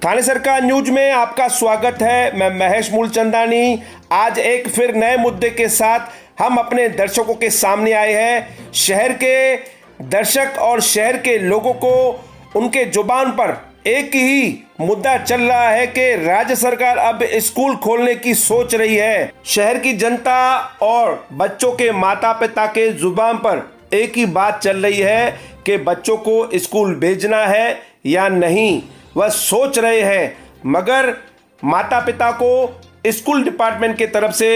थाने सरकार न्यूज में आपका स्वागत है। मैं महेश मूलचंदानी। आज एक फिर नए मुद्दे के साथ हम अपने दर्शकों के सामने आए हैं। शहर के दर्शक और शहर के लोगों को उनके जुबान पर एक ही मुद्दा चल रहा है कि राज्य सरकार अब स्कूल खोलने की सोच रही है। शहर की जनता और बच्चों के माता पिता के जुबान पर एक ही बात चल रही है कि बच्चों को स्कूल भेजना है या नहीं। वह सोच रहे हैं, मगर माता पिता को स्कूल डिपार्टमेंट की तरफ से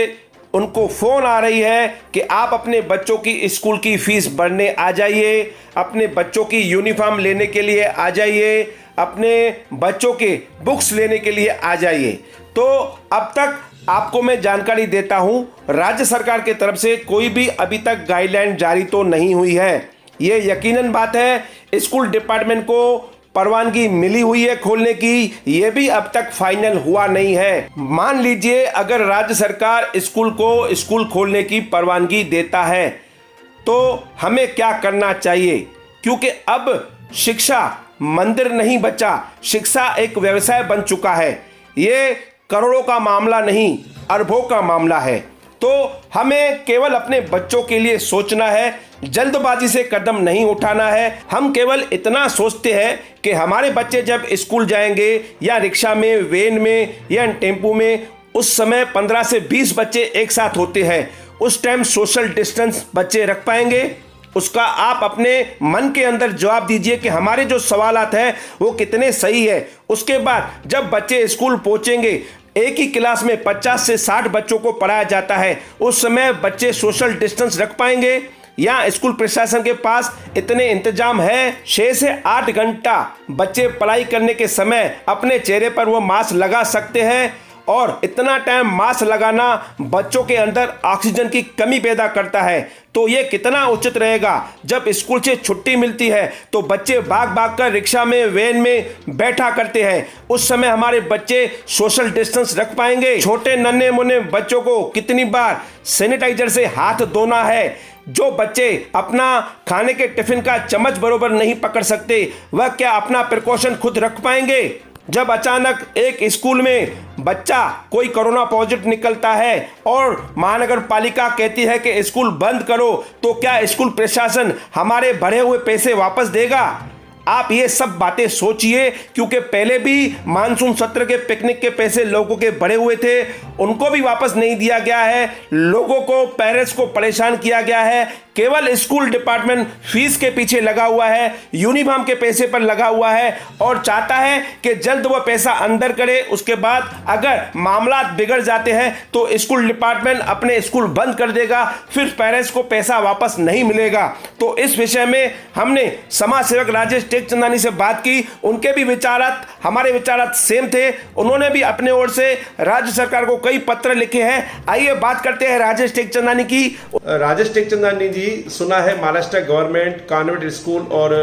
उनको फ़ोन आ रही है कि आप अपने बच्चों की स्कूल की फ़ीस भरने आ जाइए, अपने बच्चों की यूनिफॉर्म लेने के लिए आ जाइए, अपने बच्चों के बुक्स लेने के लिए आ जाइए। तो अब तक आपको मैं जानकारी देता हूं, राज्य सरकार की तरफ से कोई भी अभी तक गाइडलाइन जारी तो नहीं हुई है। ये यकीनन बात है, स्कूल डिपार्टमेंट को परवानगी मिली हुई है खोलने की, ये भी अब तक फाइनल हुआ नहीं है। मान लीजिए अगर राज्य सरकार स्कूल को स्कूल खोलने की परवानगी देता है तो हमें क्या करना चाहिए, क्योंकि अब शिक्षा मंदिर नहीं बचा, शिक्षा एक व्यवसाय बन चुका है। ये करोड़ों का मामला नहीं, अरबों का मामला है। तो हमें केवल अपने बच्चों के लिए सोचना है, जल्दबाजी से कदम नहीं उठाना है। हम केवल इतना सोचते हैं कि हमारे बच्चे जब स्कूल जाएंगे या रिक्शा में, वैन में या टेम्पू में, उस समय 15 से 20 बच्चे एक साथ होते हैं। उस टाइम सोशल डिस्टेंस बच्चे रख पाएंगे? उसका आप अपने मन के अंदर जवाब दीजिए कि हमारे जो सवालात हैं वो कितने सही है। उसके बाद जब बच्चे स्कूल पहुंचेंगे, एक ही क्लास में 50 से 60 बच्चों को पढ़ाया जाता है, उस समय बच्चे सोशल डिस्टेंस रख पाएंगे? या स्कूल प्रशासन के पास इतने इंतजाम है? 6 से 8 घंटा बच्चे पढ़ाई करने के समय अपने चेहरे पर वो मास्क लगा सकते हैं, और इतना टाइम मास्क लगाना बच्चों के अंदर ऑक्सीजन की कमी पैदा करता है। तो ये कितना उचित रहेगा? जब स्कूल से छुट्टी मिलती है तो बच्चे भाग भाग कर रिक्शा में, वैन में बैठा करते हैं। उस समय हमारे बच्चे सोशल डिस्टेंस रख पाएंगे? छोटे नन्हे मुन्ने बच्चों को कितनी बार सैनिटाइजर से हाथ धोना है? जो बच्चे अपना खाने के टिफिन का चम्मच बरोबर नहीं पकड़ सकते, वह क्या अपना प्रिकॉशन खुद रख पाएंगे? जब अचानक एक स्कूल में बच्चा कोई कोरोना पॉजिटिव निकलता है और महानगर पालिका कहती है कि स्कूल बंद करो, तो क्या स्कूल प्रशासन हमारे भरे हुए पैसे वापस देगा? आप ये सब बातें सोचिए, क्योंकि पहले भी मानसून सत्र के पिकनिक के पैसे लोगों के भरे हुए थे, उनको भी वापस नहीं दिया गया है। लोगों को, पेरेंट्स को परेशान किया गया है। केवल स्कूल डिपार्टमेंट फीस के पीछे लगा हुआ है, यूनिफॉर्म के पैसे पर लगा हुआ है और चाहता है कि जल्द वह पैसा अंदर करे। उसके बाद अगर मामला बिगड़ जाते हैं तो स्कूल डिपार्टमेंट अपने स्कूल बंद कर देगा, फिर पेरेंट्स को पैसा वापस नहीं मिलेगा। तो इस विषय में हमने समाज सेवक राजेश टेकचंदानी से बात की। उनके भी विचारात हमारे विचारात सेम थे। उन्होंने भी अपने ओर से राज्य सरकार को कई पत्र लिखे हैं। आइए बात करते हैं राजेश टेकचंदानी की। राजेश टेकचंदानी जी, सुना है महाराष्ट्र गवर्नमेंट कॉन्वेंट स्कूल और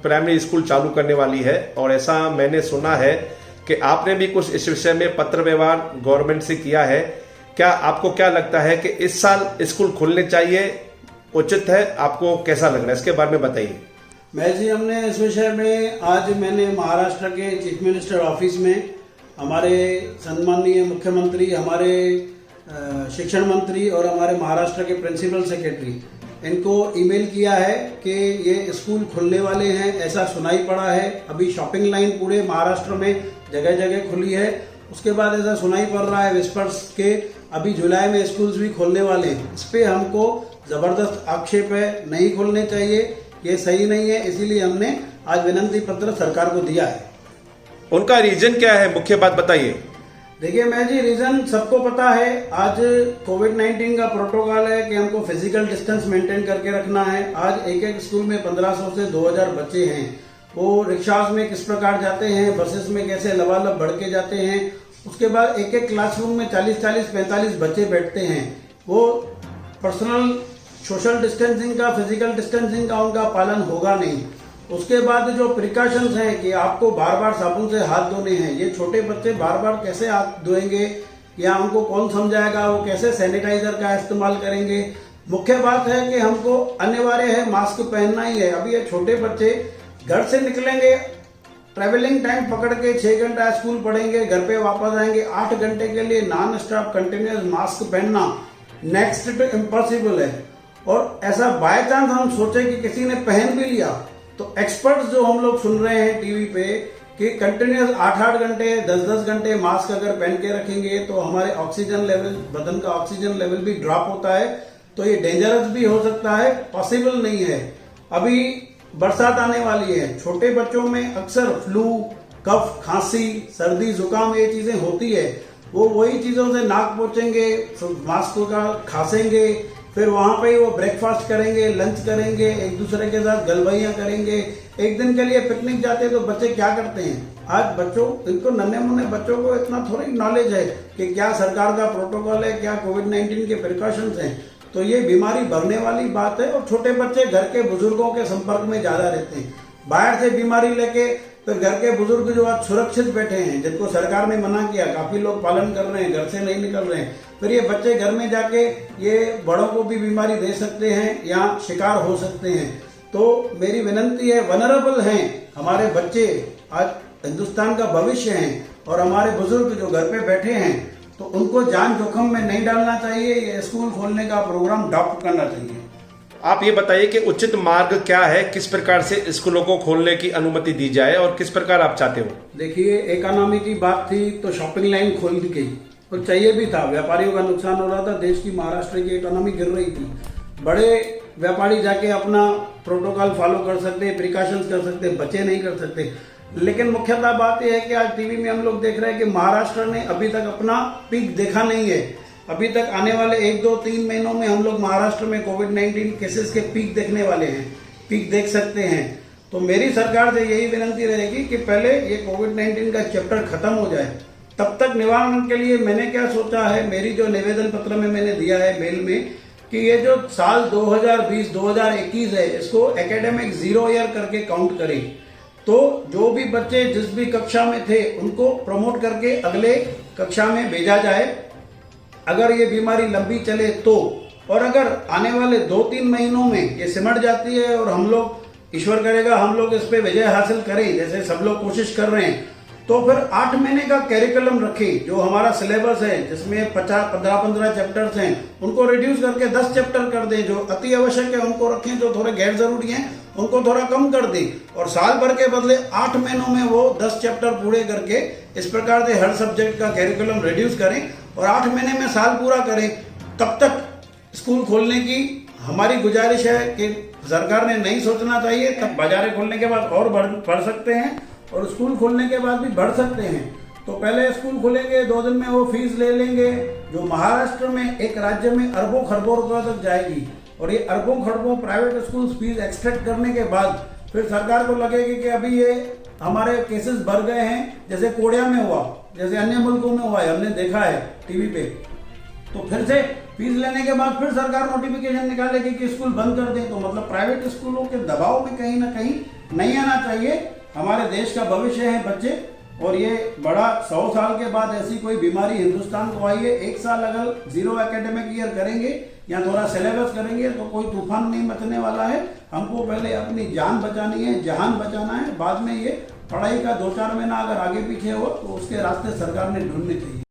प्राइमरी स्कूल चालू करने वाली है, और ऐसा मैंने सुना है कि आपने भी कुछ इस विषय में पत्र व्यवहार गवर्नमेंट से किया है। क्या आपको क्या लगता है कि इस साल स्कूल खुलने चाहिए, उचित है? आपको कैसा लग रहा है, इसके बारे में बताइए। मैं जी, हमने इस विषय में आज मैंने महाराष्ट्र के चीफ मिनिस्टर ऑफिस में हमारे सम्माननीय मुख्यमंत्री, हमारे शिक्षण मंत्री और हमारे महाराष्ट्र के प्रिंसिपल सेक्रेटरी, इनको ईमेल किया है कि ये स्कूल खुलने वाले हैं। ऐसा सुनाई पड़ा है, अभी शॉपिंग लाइन पूरे महाराष्ट्र में जगह जगह खुली है। उसके बाद ऐसा सुनाई पड़ रहा है विस्पर्स के अभी जुलाई में स्कूल्स भी खोलने वाले हैं। इस पे हमको जबरदस्त आक्षेप है, नहीं खोलने चाहिए, ये सही नहीं है। इसीलिए हमने आज विनती पत्र सरकार को दिया है। उनका रीजन क्या है, मुख्य बात बताइए। देखिए मैं जी, रीजन सबको पता है। आज कोविड-19 का प्रोटोकॉल है कि हमको फिजिकल डिस्टेंस मेंटेन करके रखना है। आज एक एक स्कूल में 1500 से 2000 बच्चे हैं। वो रिक्शास में किस प्रकार जाते हैं, बसेस में कैसे लबालब बढ़ के जाते हैं। उसके बाद एक एक क्लासरूम में 40-40, 45 बच्चे बैठते हैं। वो पर्सनल सोशल डिस्टेंसिंग का, फिजिकल डिस्टेंसिंग का उनका पालन होगा नहीं। उसके बाद जो प्रिकॉशंस हैं कि आपको बार बार साबुन से हाथ धोने हैं, ये छोटे बच्चे बार बार कैसे हाथ धोएंगे या उनको कौन समझाएगा, वो कैसे सैनिटाइजर का इस्तेमाल करेंगे। मुख्य बात है कि हमको अनिवार्य है मास्क पहनना ही है। अभी ये छोटे बच्चे घर से निकलेंगे ट्रेवलिंग टाइम पकड़ के 6 घंटा स्कूल पढ़ेंगे, घर पे वापस आएंगे, 8 घंटे के लिए नॉन स्टॉप कंटिन्यूस मास्क पहनना नेक्स्ट टू इम्पॉसिबल है। और ऐसा बाय चांस हम सोचे कि किसी ने पहन भी लिया तो एक्सपर्ट्स जो हम लोग सुन रहे हैं टीवी पे कि कंटिन्यूस 8-8 घंटे 10-10 घंटे मास्क अगर पहन के रखेंगे तो हमारे ऑक्सीजन लेवल, बदन का ऑक्सीजन लेवल भी ड्रॉप होता है, तो ये डेंजरस भी हो सकता है, पॉसिबल नहीं है। अभी बरसात आने वाली है, छोटे बच्चों में अक्सर फ्लू, कफ, खांसी, सर्दी, जुकाम ये चीजें होती है। वो वही चीजों से नाक पोंछेंगे, मास्क का खांसेंगे, फिर वहां पे ही वो ब्रेकफास्ट करेंगे, लंच करेंगे, एक दूसरे के साथ गलबैयां करेंगे। एक दिन के लिए पिकनिक जाते हैं तो बच्चे क्या करते हैं, आज बच्चों, इनको नन्हे मुन्ने बच्चों को इतना थोड़ी नॉलेज है कि क्या सरकार का प्रोटोकॉल है, क्या कोविड-19 के प्रिकॉशंस हैं। तो ये बीमारी बढ़ने वाली बात है। और छोटे बच्चे घर के बुजुर्गों के संपर्क में ज्यादा रहते हैं, बाहर से बीमारी लेके फिर घर के बुजुर्ग जो आज सुरक्षित बैठे हैं, जिनको सरकार ने मना किया, काफी लोग पालन कर रहे हैं, घर से नहीं निकल रहे हैं, फिर ये बच्चे घर में जाके ये बड़ों को भी बीमारी दे सकते हैं या शिकार हो सकते हैं। तो मेरी विनती है, वनरेबल हैं हमारे बच्चे, आज हिंदुस्तान का भविष्य हैं, और हमारे बुजुर्ग जो घर पे बैठे हैं तो उनको जान जोखिम में नहीं डालना चाहिए। ये स्कूल खोलने का प्रोग्राम ड्रॉप करना चाहिए। आप ये बताइए कि उचित मार्ग क्या है, किस प्रकार से स्कूलों को खोलने की अनुमति दी जाए और किस प्रकार आप चाहते हो? देखिए, इकोनॉमी की बात थी तो शॉपिंग लाइन खोल दी गई और चाहिए भी था, व्यापारियों का नुकसान हो रहा था, देश की, महाराष्ट्र की इकोनॉमी गिर रही थी। बड़े व्यापारी जाके अपना प्रोटोकॉल फॉलो कर सकते, प्रिकॉशंस कर सकते, बच्चे नहीं कर सकते। लेकिन मुख्यतः बात यह है कि आज टीवी में हम लोग देख रहे हैं कि महाराष्ट्र ने अभी तक अपना पीक देखा नहीं है। अभी तक आने वाले 1-2-3 महीनों में हम लोग महाराष्ट्र में कोविड-19 केसेस के पीक देखने वाले हैं, पीक देख सकते हैं। तो मेरी सरकार से यही विनती रहेगी कि पहले ये कोविड-19 का चैप्टर खत्म हो जाए, तब तक निवारण के लिए मैंने क्या सोचा है, मेरी जो निवेदन पत्र में मैंने दिया है मेल में, कि ये जो साल 2020-2021 है इसको एकेडमिक 0 ईयर करके काउंट करें। तो जो भी बच्चे जिस भी कक्षा में थे उनको प्रमोट करके अगले कक्षा में भेजा जाए, अगर ये बीमारी लंबी चले तो। और अगर आने वाले 2-3 महीनों में ये सिमट जाती है और हम लोग, ईश्वर करेगा, हम लोग इस पे विजय हासिल करें, जैसे सब लोग कोशिश कर रहे हैं, तो फिर 8 महीने का कैरिकुलम रखें। जो हमारा सिलेबस है जिसमें 15 चैप्टर्स हैं उनको रिड्यूस करके 10 चैप्टर कर दें। जो अति आवश्यक है उनको रखें, जो थोड़े गैर जरूरी हैं उनको थोड़ा कम कर दें। और साल भर के बदले 8 महीनों में वो 10 चैप्टर पूरे करके इस प्रकार से हर सब्जेक्ट का कैरिकुलम रिड्यूस करें और 8 महीने में साल पूरा करें। तब तक स्कूल खोलने की हमारी गुजारिश है कि सरकार ने नहीं सोचना चाहिए, तब बाजारें खोलने के बाद और बढ़ सकते हैं और स्कूल खोलने के बाद भी बढ़ सकते हैं। तो पहले स्कूल खोलेंगे, 2 दिन में वो फीस ले लेंगे, जो महाराष्ट्र में एक राज्य में अरबों खरबों रुपए तक जाएगी। और ये अरबों खरबों प्राइवेट स्कूल फीस एक्सट्रैक्ट करने के बाद फिर सरकार को लगेगी कि अभी ये हमारे केसेस बढ़ गए हैं, जैसे कोरिया में हुआ, जैसे अन्य मुल्कों में हुआ है, हमने देखा है टीवी पे। तो फिर से फीस लेने के बाद फिर सरकार नोटिफिकेशन निकालेगी कि स्कूल बंद कर दें। तो मतलब प्राइवेट स्कूलों के दबाव में कहीं ना कहीं नहीं आना चाहिए। हमारे देश का भविष्य है बच्चे, और ये बड़ा 100 साल के बाद ऐसी कोई बीमारी हिंदुस्तान को आई है। 1 साल अगर 0 एकेडमिक ईयर करेंगे या थोड़ा सिलेबस करेंगे तो कोई तूफान नहीं मचने वाला है। हमको पहले अपनी जान बचानी है, जहान बचाना है, बाद में ये पढ़ाई का 2-4 महीना अगर आगे पीछे हो तो उसके रास्ते सरकार ने ढूंढने चाहिए।